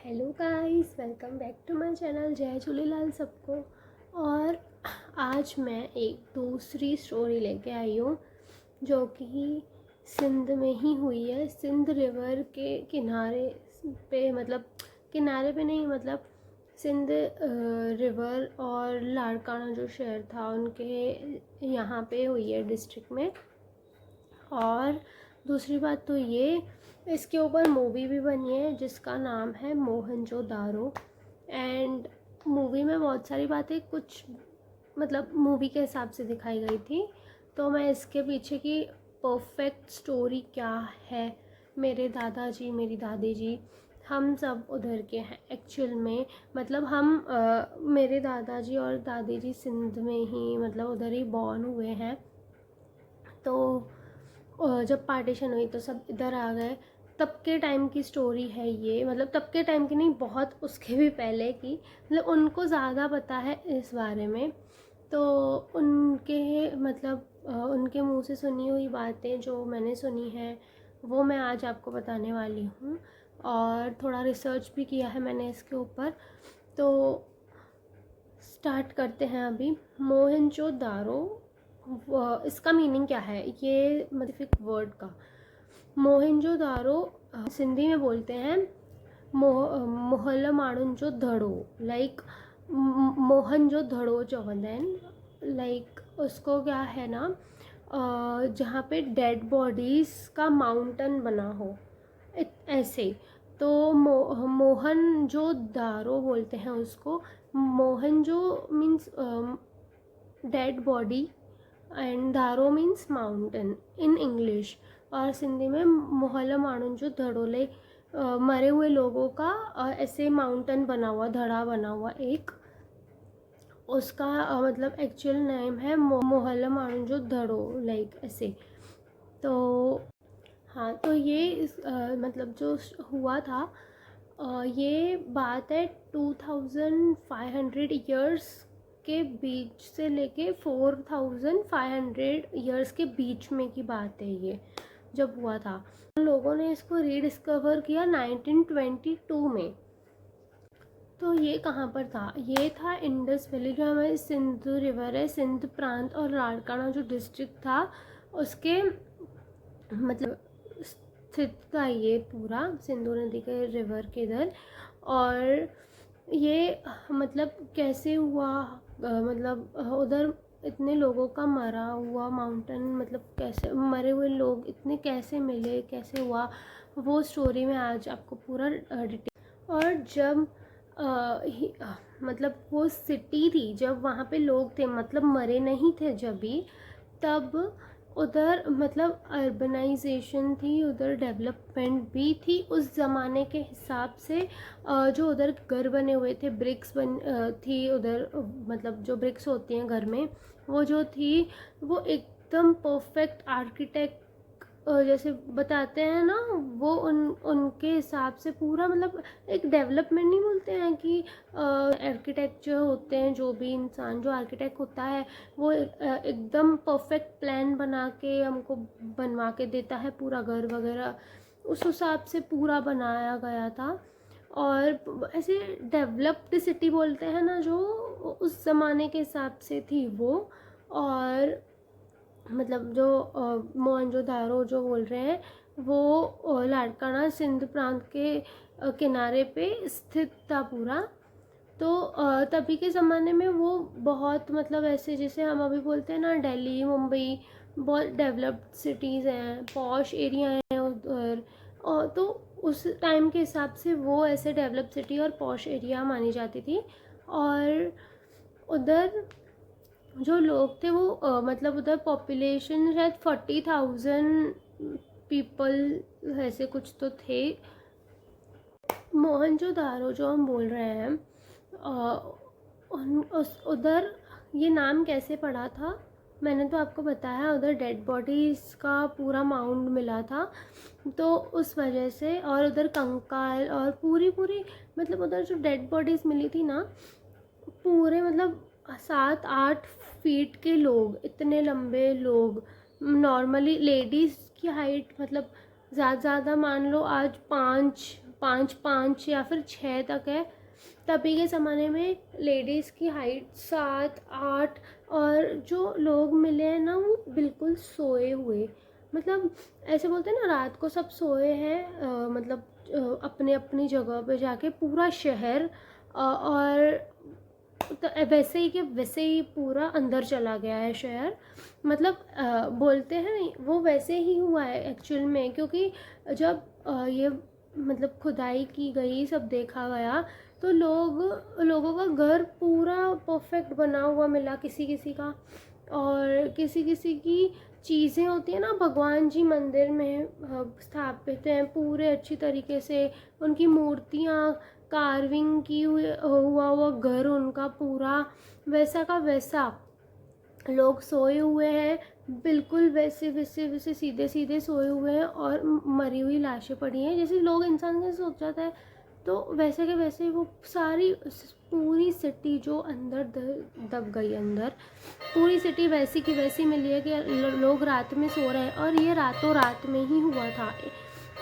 Hello guys, welcome back to my channel. जय झूलेलाल सबको। और आज मैं एक दूसरी स्टोरी लेके आई हूँ जो कि सिंध में ही हुई है। सिंध रिवर के किनारे पे, मतलब किनारे पे नहीं, मतलब सिंध रिवर और लाड़काना जो शहर था उनके यहाँ पे हुई है, डिस्ट्रिक्ट में। और दूसरी बात तो ये, इसके ऊपर मूवी भी बनी है जिसका नाम है मोहनजोदारो। एंड मूवी में बहुत सारी बातें कुछ मतलब मूवी के हिसाब से दिखाई गई थी। तो मैं इसके पीछे की परफेक्ट स्टोरी क्या है, मेरे दादाजी मेरी दादी जी हम सब उधर के हैं एक्चुअल में। मतलब हम मेरे दादाजी और दादी जी सिंध में ही, मतलब उधर ही बॉर्न हुए हैं। तो जब पार्टीशन हुई तो सब इधर आ गए। तब के टाइम की स्टोरी है ये, मतलब तब के टाइम की नहीं, बहुत उसके भी पहले की। मतलब उनको ज़्यादा पता है इस बारे में। तो उनके मतलब उनके मुंह से सुनी हुई बातें जो मैंने सुनी हैं वो मैं आज आपको बताने वाली हूँ। और थोड़ा रिसर्च भी किया है मैंने इसके ऊपर। तो स्टार्ट करते हैं अभी। मोहनजोदारो, इसका मीनिंग क्या है, ये मतलब वर्ड का मोहनजोदारो सिंधी में बोलते हैं मोहल्ला माण्हुनि जो धड़ो, लाइक मोहन जो धड़ो चवंदा आहिनि। लाइक उसको क्या है ना, जहाँ पे डेड बॉडीज़ का माउंटेन बना हो ऐसे। तो मोहन जो दारो बोलते हैं उसको। Mohenjo means dead body and daro means mountain in English. और सिंधी में मोहल्ला माण्हुनि जो धड़ो, लाइक मरे हुए लोगों का ऐसे माउंटेन बना हुआ, धड़ा बना हुआ एक, उसका मतलब एक्चुअल नेम है मोहल्ला माण्हुनि जो धड़ो, लाइक ऐसे। तो हाँ, तो ये मतलब जो हुआ था, ये बात है 2500 ईयर्स के बीच से लेके 4500 ईयर्स के बीच में की बात है ये, जब हुआ था। लोगों ने इसको रीडिस्कवर किया 1922 में। तो ये कहाँ पर था, ये था इंडस वैली, जो हमारे सिंध रिवर है, सिंध प्रांत और लाड़काना जो डिस्ट्रिक्ट था उसके मतलब स्थित था ये पूरा, सिंधु नदी के रिवर के इधर। और ये मतलब कैसे हुआ, मतलब उधर इतने लोगों का मरा हुआ माउंटेन, मतलब कैसे मरे हुए लोग इतने कैसे मिले, कैसे हुआ, वो स्टोरी में आज आपको पूरा डिटेल। और जब मतलब वो सिटी थी, जब वहाँ पे लोग थे, मतलब मरे नहीं थे जब भी, तब उधर मतलब अर्बनाइजेशन थी, उधर डेवलपमेंट भी थी उस ज़माने के हिसाब से। जो उधर घर बने हुए थे, ब्रिक्स थी उधर, मतलब जो ब्रिक्स होती हैं घर में, वो जो थी वो एकदम परफेक्ट आर्किटेक्ट जैसे बताते हैं ना, वो उनके हिसाब से पूरा, मतलब एक डेवलपमेंट नहीं बोलते हैं कि आर्किटेक्ट जो होते हैं, जो भी इंसान जो आर्किटेक्ट होता है वो एकदम परफेक्ट प्लान बना के हमको बनवा के देता है पूरा घर वगैरह, उस हिसाब से पूरा बनाया गया था। और ऐसे डेवलप्ड सिटी बोलते हैं ना, जो उस ज़माने के हिसाब से थी वो। और मतलब जो मोहनजोदारो जो बोल रहे हैं वो लाड़काना सिंध प्रांत के किनारे पे स्थित था पूरा। तो तभी के ज़माने में वो बहुत, मतलब ऐसे जैसे हम अभी बोलते हैं ना दिल्ली मुंबई, बहुत डेवलप्ड सिटीज़ हैं, पॉश एरिया हैं उधर। और तो उस टाइम के हिसाब से वो ऐसे डेवलप सिटी और पॉश एरिया मानी जाती थी। और उधर जो लोग थे वो मतलब उधर पॉपुलेशन शायद 40,000 पीपल ऐसे कुछ तो थे। मोहनजोदारो जो हम बोल रहे हैं, उधर ये नाम कैसे पड़ा था, मैंने तो आपको बताया, उधर डेड बॉडीज़ का पूरा माउंड मिला था तो उस वजह से। और उधर कंकाल और पूरी पूरी, मतलब उधर जो डेड बॉडीज़ मिली थी ना, पूरे मतलब 7-8 फीट के लोग, इतने लंबे लोग। नॉर्मली लेडीज़ की हाइट मतलब ज़्यादा मान लो आज 5 5 या फिर 6 तक है। तभी के ज़माने में लेडीज़ की हाइट 7 8, और जो लोग मिले हैं ना वो बिल्कुल सोए हुए, मतलब ऐसे बोलते हैं ना रात को सब सोए हैं, मतलब अपने अपनी जगह पे जाके पूरा शहर, और तो वैसे ही कि वैसे ही पूरा अंदर चला गया है शहर, मतलब बोलते हैं वो वैसे ही हुआ है एक्चुअल में, क्योंकि जब ये मतलब खुदाई की गई, सब देखा गया, तो लोगों का घर पूरा परफेक्ट बना हुआ मिला किसी किसी का, और किसी किसी की चीज़ें होती हैं ना भगवान जी मंदिर में स्थापित हैं पूरे अच्छी तरीके से, उनकी मूर्तियाँ कार्विंग की हुआ घर उनका पूरा वैसा का वैसा, लोग सोए हुए हैं बिल्कुल वैसे वैसे वैसे सीधे सीधे सोए हुए हैं, और मरी हुई लाशें पड़ी हैं जैसे लोग इंसान कैसे सोच जाता है, तो वैसे के वैसे वो सारी पूरी सिटी जो अंदर दब गई अंदर, पूरी सिटी वैसी की वैसी मिली है कि लोग रात में सो रहे हैं, और ये रातों रात में ही हुआ था।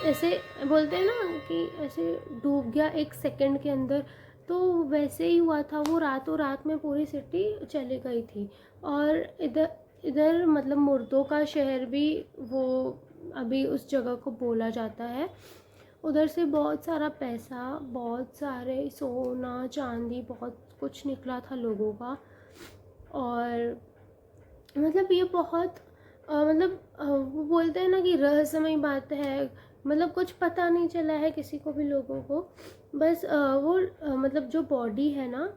ऐसे बोलते हैं ना कि ऐसे डूब गया 1 सेकंड के अंदर, तो वैसे ही हुआ था वो, रातों रात में पूरी सिटी चली गई थी। और इधर इधर मतलब मुर्दों का शहर भी वो अभी उस जगह को बोला जाता है। उधर से बहुत सारा पैसा, बहुत सारे सोना चांदी बहुत कुछ निकला था लोगों का, और मतलब ये बहुत मतलब वो बोलते हैं ना कि रहस्यमय बात है, मतलब कुछ पता नहीं चला है किसी को भी लोगों को, बस वो मतलब जो बॉडी है ना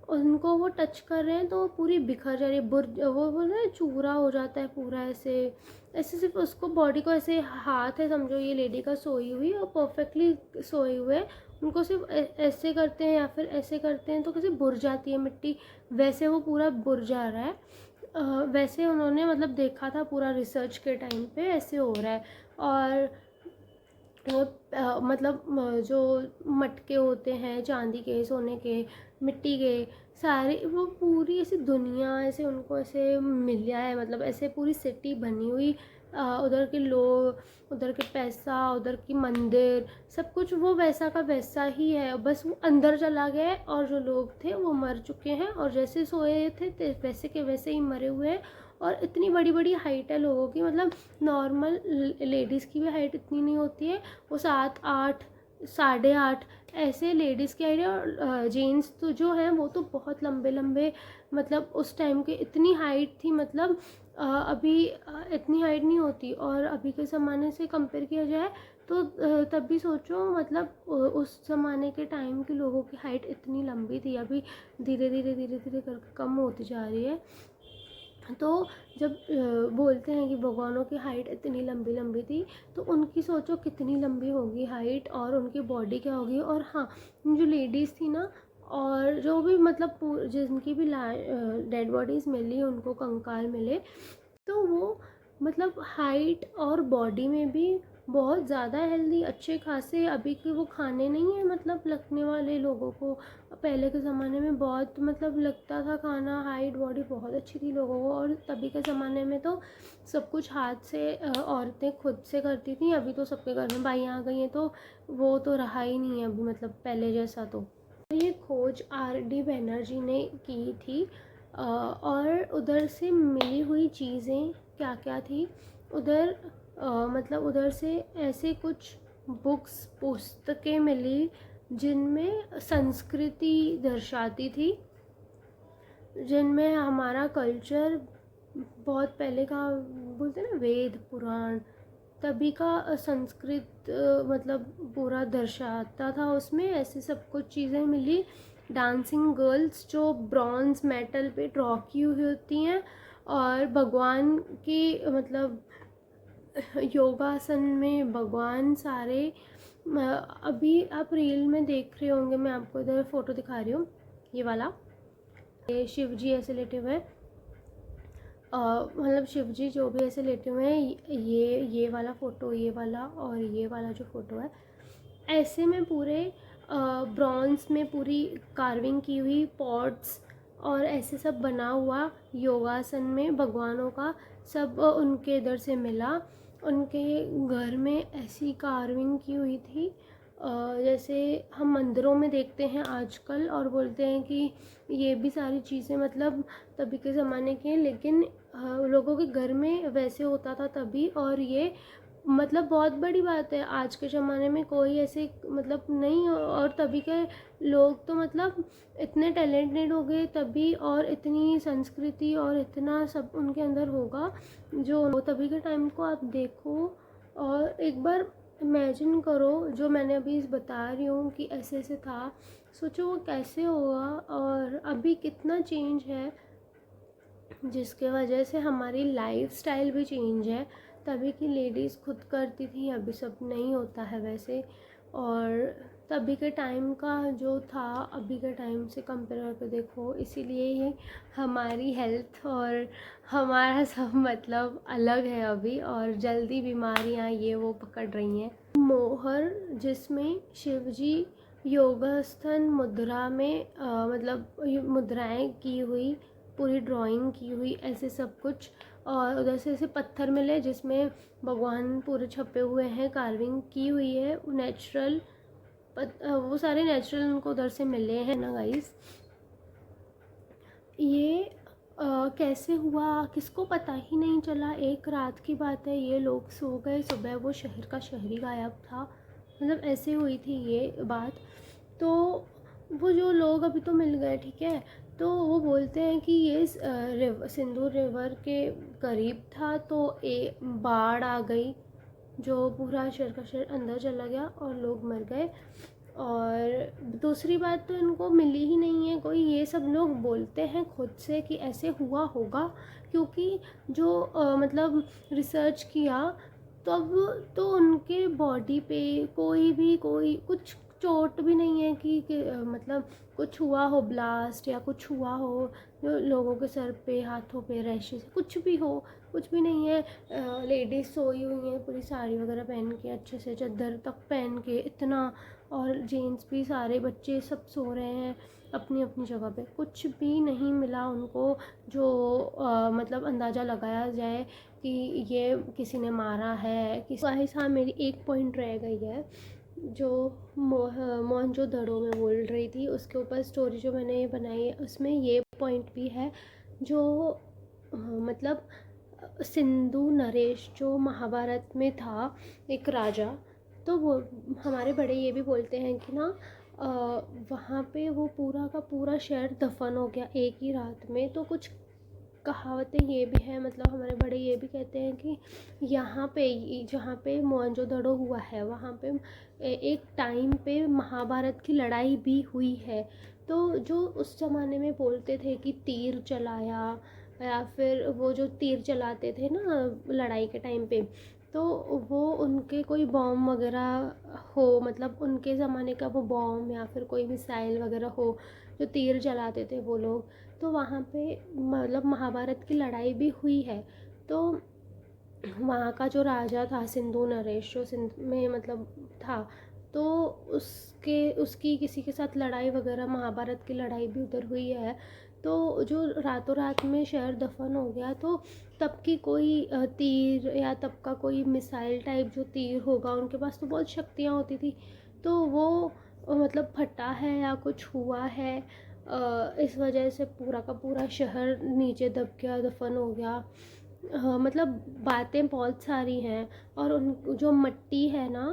उनको वो टच कर रहे हैं तो वो पूरी बिखर जा रही है, वो बोल रहे हैं चूरा हो जाता है पूरा, ऐसे ऐसे सिर्फ उसको बॉडी को ऐसे हाथ है समझो ये लेडी का सोई हुई और परफेक्टली सोए हुए, उनको सिर्फ ऐसे करते हैं या फिर ऐसे करते हैं तो कैसे बुर जाती है मिट्टी, वैसे वो पूरा बुर जा रहा है। वैसे उन्होंने मतलब देखा था पूरा रिसर्च के टाइम पे ऐसे हो रहा है। और मतलब जो मटके होते हैं चांदी के सोने के मिट्टी के सारे, वो पूरी ऐसी दुनिया ऐसे उनको ऐसे मिला है, मतलब ऐसे पूरी सिटी बनी हुई, उधर के लोग, उधर के पैसा, उधर की मंदिर, सब कुछ वो वैसा का वैसा ही है, बस वो अंदर चला गया है और जो लोग थे वो मर चुके हैं, और जैसे सोए थे वैसे के वैसे ही मरे हुए हैं। और इतनी बड़ी बड़ी हाइट है लोगों की, मतलब नॉर्मल लेडीज़ की भी हाइट इतनी नहीं होती है, वो 7 8 8.5 ऐसे लेडीज़ की हाइट है, और जेंट्स तो जो हैं वो तो बहुत लंबे लंबे, मतलब उस टाइम के इतनी हाइट थी, मतलब अभी इतनी हाइट नहीं होती, और अभी के ज़माने से कंपेयर किया जाए तो तब भी सोचो, मतलब उस ज़माने के टाइम के लोगों की हाइट इतनी लंबी थी, अभी धीरे धीरे धीरे धीरे करके कम होती जा रही है। तो जब बोलते हैं कि भगवानों की हाइट इतनी लंबी लंबी थी, तो उनकी सोचो कितनी लंबी होगी हाइट, और उनकी बॉडी क्या होगी। और हाँ, जो लेडीज़ थी ना, और जो भी मतलब जिनकी भी डेड बॉडीज़ मिली उनको कंकाल मिले, तो वो मतलब हाइट और बॉडी में भी बहुत ज़्यादा हेल्दी अच्छे खासे, अभी के वो खाने नहीं है मतलब लगने वाले लोगों को, पहले के ज़माने में बहुत मतलब लगता था खाना, हाइट बॉडी बहुत अच्छी थी लोगों को। और तभी के ज़माने में तो सब कुछ हाथ से औरतें खुद से करती थी, अभी तो सबके घर में बाइयाँ आ गई हैं, तो वो तो रहा ही नहीं है अभी, मतलब पहले जैसा। तो ये खोज R.D. बैनर्जी ने की थी, और उधर से मिली हुई चीज़ें क्या क्या थी उधर, मतलब उधर से ऐसे कुछ बुक्स पुस्तकें मिली जिनमें संस्कृति दर्शाती थी, जिनमें हमारा कल्चर बहुत पहले का, बोलते हैं ना वेद पुराण, तभी का संस्कृत मतलब पूरा दर्शाता था उसमें, ऐसे सब कुछ चीज़ें मिली। डांसिंग गर्ल्स जो ब्रॉन्ज मेटल पे ड्रॉ की हुई होती हैं, और भगवान की मतलब योगासन में भगवान सारे, अभी आप रील में देख रहे होंगे, मैं आपको इधर फ़ोटो दिखा रही हूँ, ये वाला, ये शिव जी ऐसे लेटे हुए हैं, मतलब शिव जी जो भी ऐसे लेटे हुए हैं, ये वाला फ़ोटो, ये वाला और ये वाला जो फ़ोटो है, ऐसे में पूरे ब्रॉन्ज में पूरी कार्विंग की हुई पॉट्स और ऐसे सब बना हुआ योगासन में भगवानों का सब उनके इधर से मिला, उनके घर में ऐसी कार्विंग की हुई थी, जैसे हम मंदिरों में देखते हैं आजकल और बोलते हैं कि ये भी सारी चीज़ें मतलब तभी के ज़माने की हैं, लेकिन लोगों के घर में वैसे होता था तभी, और ये मतलब बहुत बड़ी बात है। आज के ज़माने में कोई ऐसे मतलब नहीं, और तभी के लोग तो मतलब इतने टैलेंटेड हो गए तभी, और इतनी संस्कृति और इतना सब उनके अंदर होगा जो तभी के टाइम को आप देखो और एक बार इमेजिन करो जो मैंने अभी बता रही हूँ कि ऐसे ऐसे था, सोचो वो कैसे होगा। और अभी कितना चेंज है जिसके वजह से हमारी लाइफ स्टाइल भी चेंज है। तभी की लेडीज़ खुद करती थी, अभी सब नहीं होता है वैसे। और तभी के टाइम का जो था अभी के टाइम से कंपेयर करके देखो, इसीलिए ही हमारी हेल्थ और हमारा सब मतलब अलग है अभी, और जल्दी बीमारियां ये वो पकड़ रही हैं। मोहर जिसमें शिवजी योगासन मुद्रा में मतलब मुद्राएं की हुई, पूरी ड्राइंग की हुई, ऐसे सब कुछ। और उधर से ऐसे पत्थर मिले जिसमें भगवान पूरे छपे हुए हैं, कार्विंग की हुई है, नेचुरल वो सारे नेचुरल उनको उधर से मिले हैं ना गाइस। ये कैसे हुआ किसको पता ही नहीं चला। एक रात की बात है, ये लोग सो गए, सुबह वो शहर का शहरी गायब था, मतलब ऐसे हुई थी ये बात। तो वो जो लोग अभी तो मिल गए, ठीक है, तो वो बोलते हैं कि ये सिंधु रिवर के करीब था, तो बाढ़ आ गई जो पूरा शहर का शहर अंदर चला गया और लोग मर गए। और दूसरी बात तो इनको मिली ही नहीं है कोई, ये सब लोग बोलते हैं खुद से कि ऐसे हुआ होगा, क्योंकि जो मतलब रिसर्च किया तब तो उनके बॉडी पे कोई कुछ चोट भी नहीं है कि मतलब कुछ हुआ हो, ब्लास्ट या कुछ हुआ हो जो लोगों के सर पे हाथों पे रैशेस कुछ भी हो, कुछ भी नहीं है। लेडीज़ सोई हुई हैं पूरी साड़ी वगैरह पहन के, अच्छे से चादर तक पहन के इतना, और जेंट्स भी सारे बच्चे सब सो रहे हैं अपनी अपनी जगह पे, कुछ भी नहीं मिला उनको जो मतलब अंदाज़ा लगाया जाए कि ये किसी ने मारा है किसी। हाँ मेरी एक पॉइंट रह गई है जो मोहनजोदड़ो में बोल रही थी, उसके ऊपर स्टोरी जो मैंने बनाई है उसमें ये पॉइंट भी है जो मतलब सिंधु नरेश जो महाभारत में था एक राजा, तो वो हमारे बड़े ये भी बोलते हैं कि ना वहाँ पे वो पूरा का पूरा शहर दफन हो गया एक ही रात में। तो कुछ कहावतें ये भी है, मतलब हमारे बड़े ये भी कहते हैं कि यहाँ पे जहाँ पे मोहनजोदड़ो हुआ है वहाँ पे एक टाइम पे महाभारत की लड़ाई भी हुई है। तो जो उस ज़माने में बोलते थे कि तीर चलाया, या फिर वो जो तीर चलाते थे ना लड़ाई के टाइम पे, तो वो उनके कोई बॉम्ब वगैरह हो, मतलब उनके ज़माने का वो बॉम्ब या फिर कोई मिसाइल वगैरह हो जो तीर चलाते थे वो लोग, तो वहाँ पे मतलब महाभारत की लड़ाई भी हुई है। तो वहाँ का जो राजा था सिंधु नरेश जो सिंध में मतलब था, तो उसकी किसी के साथ लड़ाई वगैरह, महाभारत की लड़ाई भी उधर हुई है। तो जो रातों रात में शहर दफन हो गया, तो तब की कोई तीर या तब का कोई मिसाइल टाइप जो तीर होगा, उनके पास तो बहुत शक्तियाँ होती थी, तो वो मतलब फटा है या कुछ हुआ है, इस वजह से पूरा का पूरा शहर नीचे दब गया, दफन हो गया। मतलब बातें बहुत सारी हैं। और उन जो मिट्टी है ना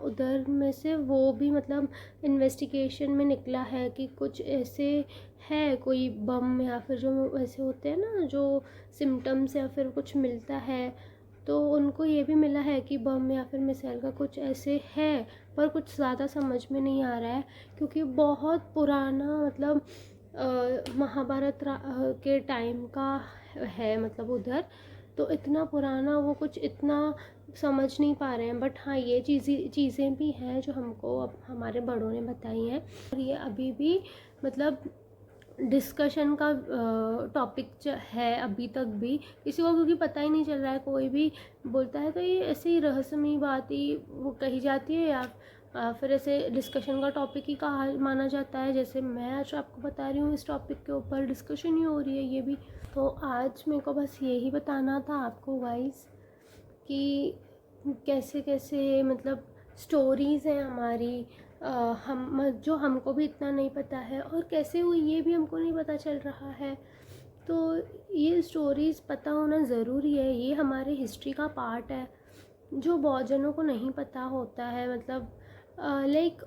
उधर में से वो भी मतलब इन्वेस्टिगेशन में निकला है कि कुछ ऐसे है कोई बम या फिर जो ऐसे होते हैं ना जो सिम्टम्स या फिर कुछ मिलता है, तो उनको ये भी मिला है कि बम या फिर मिसाइल का कुछ ऐसे है, पर कुछ ज़्यादा समझ में नहीं आ रहा है क्योंकि बहुत पुराना मतलब महाभारत के टाइम का है, मतलब उधर तो इतना पुराना वो कुछ इतना समझ नहीं पा रहे हैं। बट हाँ ये चीज़ें भी हैं जो हमको अब हमारे बड़ों ने बताई हैं, और ये अभी भी मतलब डिस्कशन का टॉपिक है अभी तक भी किसी को, क्योंकि पता ही नहीं चल रहा है। कोई भी बोलता है तो ये ऐसे ही रहस्यमयी बात ही वो कही जाती है, या फिर ऐसे डिस्कशन का टॉपिक ही कहा माना जाता है। जैसे मैं आज आपको बता रही हूँ इस टॉपिक के ऊपर डिस्कशन ही हो रही है ये भी। तो आज मेरे को बस यही बताना था आपको गाइस कि कैसे कैसे मतलब स्टोरीज़ हैं हमारी, हम जो हमको भी इतना नहीं पता है, और कैसे हुई ये भी हमको नहीं पता चल रहा है। तो ये स्टोरीज़ पता होना ज़रूरी है, ये हमारे हिस्ट्री का पार्ट है जो बहुत जनों को नहीं पता होता है। मतलब लाइक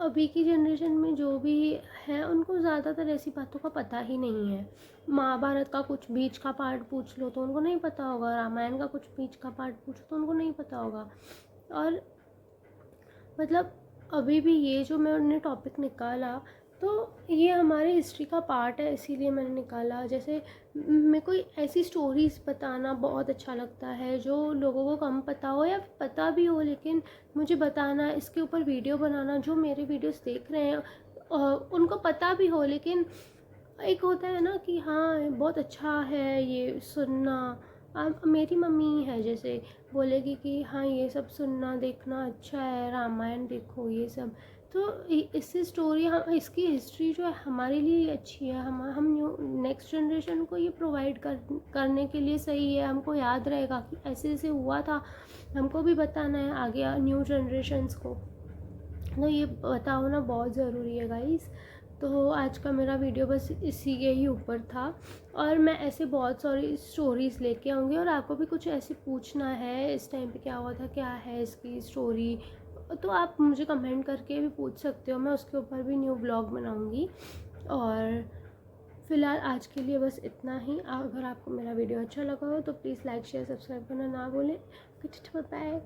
अभी की जनरेशन में जो भी है उनको ज़्यादातर ऐसी बातों का पता ही नहीं है। महाभारत का कुछ बीच का पार्ट पूछ लो तो उनको नहीं पता होगा, रामायण का कुछ बीच का पार्ट पूछो तो उनको नहीं पता होगा। और मतलब अभी भी ये जो मैंने टॉपिक निकाला तो ये हमारे हिस्ट्री का पार्ट है, इसीलिए मैंने निकाला। जैसे मेरे को ऐसी स्टोरीज़ बताना बहुत अच्छा लगता है जो लोगों को कम पता हो या पता भी हो, लेकिन मुझे बताना, इसके ऊपर वीडियो बनाना, जो मेरे वीडियोस देख रहे हैं उनको पता भी हो, लेकिन एक होता है ना कि हाँ बहुत अच्छा है ये सुनना। मेरी मम्मी है जैसे बोलेगी कि हाँ ये सब सुनना देखना अच्छा है, रामायण देखो ये सब। तो इससे स्टोरी, हम इसकी हिस्ट्री जो है हमारे लिए अच्छी है, हम न्यू नेक्स्ट जनरेशन को ये प्रोवाइड करने के लिए सही है। हमको याद रहेगा कि ऐसे ऐसे हुआ था, हमको भी बताना है आगे न्यू जनरेशन्स को। तो ये पता होना बहुत ज़रूरी है गाइस। तो आज का मेरा वीडियो बस इसी के ही ऊपर था, और मैं ऐसे बहुत सारी स्टोरीज़ लेके आऊँगी, और आपको भी कुछ ऐसे पूछना है इस टाइम पे क्या हुआ था, क्या है इसकी स्टोरी, तो आप मुझे कमेंट करके भी पूछ सकते हो, मैं उसके ऊपर भी न्यू ब्लॉग बनाऊँगी। और फ़िलहाल आज के लिए बस इतना ही। अगर आपको मेरा वीडियो अच्छा लगा हो तो प्लीज़ लाइक शेयर सब्सक्राइब करना ना भूलें। बाय।